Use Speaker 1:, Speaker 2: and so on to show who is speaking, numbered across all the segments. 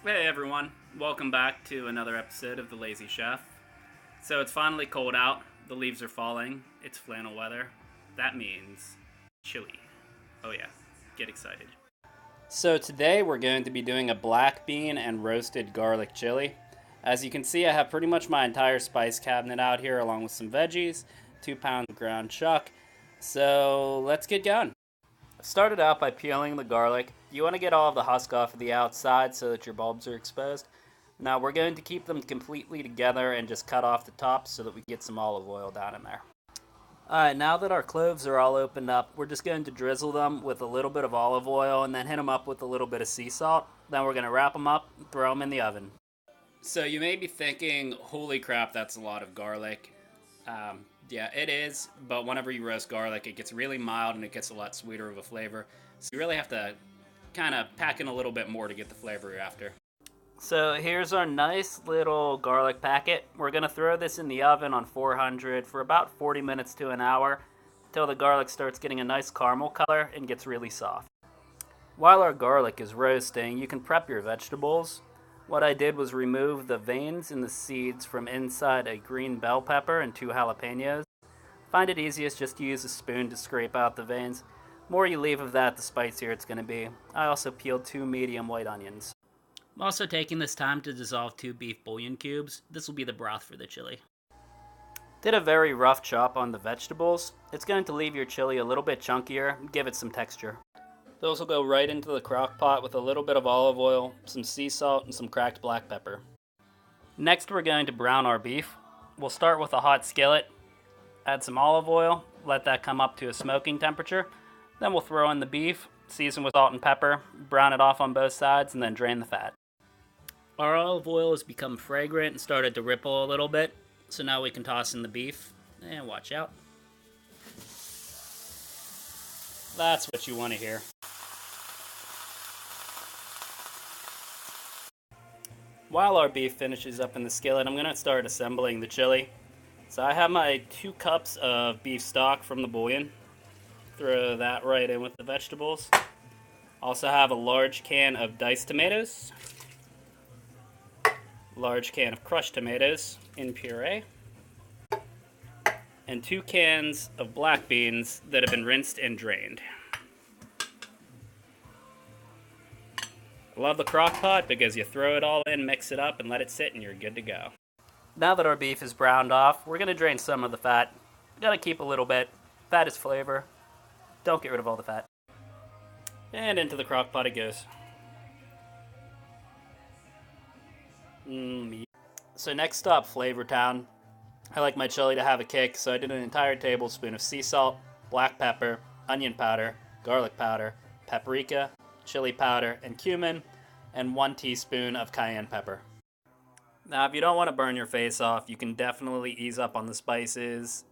Speaker 1: Hey everyone, welcome back to another episode of The Lazy Chef. So it's finally cold out, the leaves are falling, it's flannel weather. That means chili. Oh yeah, get excited. So today we're going to be doing a black bean and roasted garlic chili. As you can see, I have pretty much my entire spice cabinet out here along with some veggies, 2 pounds of ground chuck. So let's get going. Started out by peeling the garlic. You want to get all of the husk off of the outside so that your bulbs are exposed. Now we're going to keep them completely together and just cut off the tops so that we get some olive oil down in there. Alright, now that our cloves are all opened up, we're just going to drizzle them with a little bit of olive oil and then hit them up with a little bit of sea salt. Then we're going to wrap them up and throw them in the oven. So you may be thinking, holy crap, that's a lot of garlic. Yeah, it is, but whenever you roast garlic, it gets really mild and it gets a lot sweeter of a flavor. So you really have to kind of pack in a little bit more to get the flavor you're after. So here's our nice little garlic packet. We're going to throw this in the oven on 400 for about 40 minutes to an hour until the garlic starts getting a nice caramel color and gets really soft. While our garlic is roasting, you can prep your vegetables. What I did was remove the veins and the seeds from inside a green bell pepper and 2 jalapenos. Find it easiest just to use a spoon to scrape out the veins. The more you leave of that, the spicier it's going to be. I also peeled 2 medium white onions. I'm also taking this time to dissolve 2 beef bouillon cubes. This will be the broth for the chili. Did a very rough chop on the vegetables. It's going to leave your chili a little bit chunkier and give it some texture. Those will go right into the crock pot with a little bit of olive oil, some sea salt, and some cracked black pepper. Next, we're going to brown our beef. We'll start with a hot skillet, add some olive oil, let that come up to a smoking temperature. Then we'll throw in the beef, season with salt and pepper, brown it off on both sides, and then drain the fat. Our olive oil has become fragrant and started to ripple a little bit, so now we can toss in the beef, and watch out. That's what you want to hear. While our beef finishes up in the skillet, I'm going to start assembling the chili. So I have my 2 cups of beef stock from the bouillon. Throw that right in with the vegetables. Also have a large can of diced tomatoes. Large can of crushed tomatoes in puree. And 2 cans of black beans that have been rinsed and drained. I love the crock pot because you throw it all in, mix it up, and let it sit, and you're good to go. Now that our beef is browned off, we're going to drain some of the fat. Gotta keep a little bit. Fat is flavor. Don't get rid of all the fat. And into the crock pot it goes. So next stop, Flavor Town. I like my chili to have a kick, so I did an entire tablespoon of sea salt, black pepper, onion powder, garlic powder, paprika, chili powder, and cumin, and 1 teaspoon of cayenne pepper. Now, if you don't want to burn your face off, you can definitely ease up on the spices.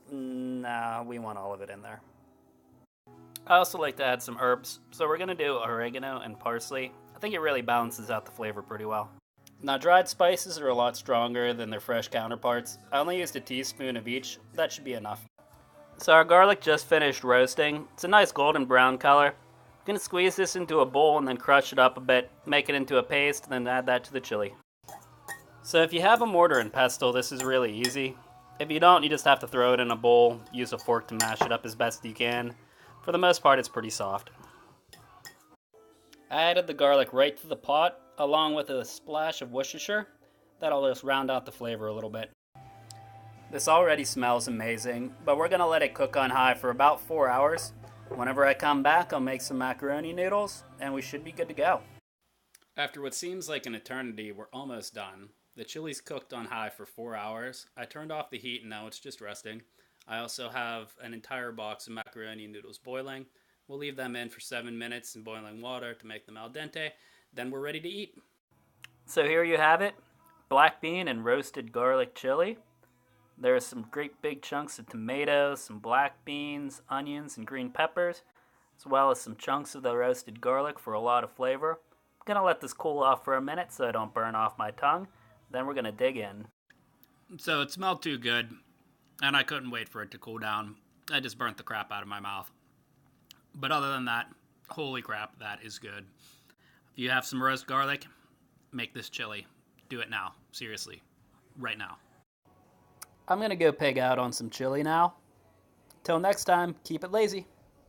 Speaker 1: Nah, we want all of it in there. I also like to add some herbs, so we're going to do oregano and parsley. I think it really balances out the flavor pretty well. Now, dried spices are a lot stronger than their fresh counterparts. I only used a teaspoon of each. That should be enough. So our garlic just finished roasting. It's a nice golden brown color. I'm going to squeeze this into a bowl and then crush it up a bit, make it into a paste, and then add that to the chili. So if you have a mortar and pestle, this is really easy. If you don't, you just have to throw it in a bowl, use a fork to mash it up as best you can. For the most part, it's pretty soft. I added the garlic right to the pot, along with a splash of Worcestershire. That'll just round out the flavor a little bit. This already smells amazing, but we're going to let it cook on high for about 4 hours. Whenever I come back, I'll make some macaroni noodles, and we should be good to go. After what seems like an eternity, we're almost done. The chili's cooked on high for 4 hours. I turned off the heat and now it's just resting. I also have an entire box of macaroni noodles boiling. We'll leave them in for 7 minutes in boiling water to make them al dente. Then we're ready to eat. So here you have it. Black bean and roasted garlic chili. There are some great big chunks of tomatoes, some black beans, onions, and green peppers, as well as some chunks of the roasted garlic for a lot of flavor. I'm going to let this cool off for a minute so I don't burn off my tongue. Then we're going to dig in. So it smelled too good, and I couldn't wait for it to cool down. I just burnt the crap out of my mouth. But other than that, holy crap, that is good. If you have some roast garlic, make this chili. Do it now. Seriously. Right now. I'm going to go pig out on some chili now. Till next time, keep it lazy.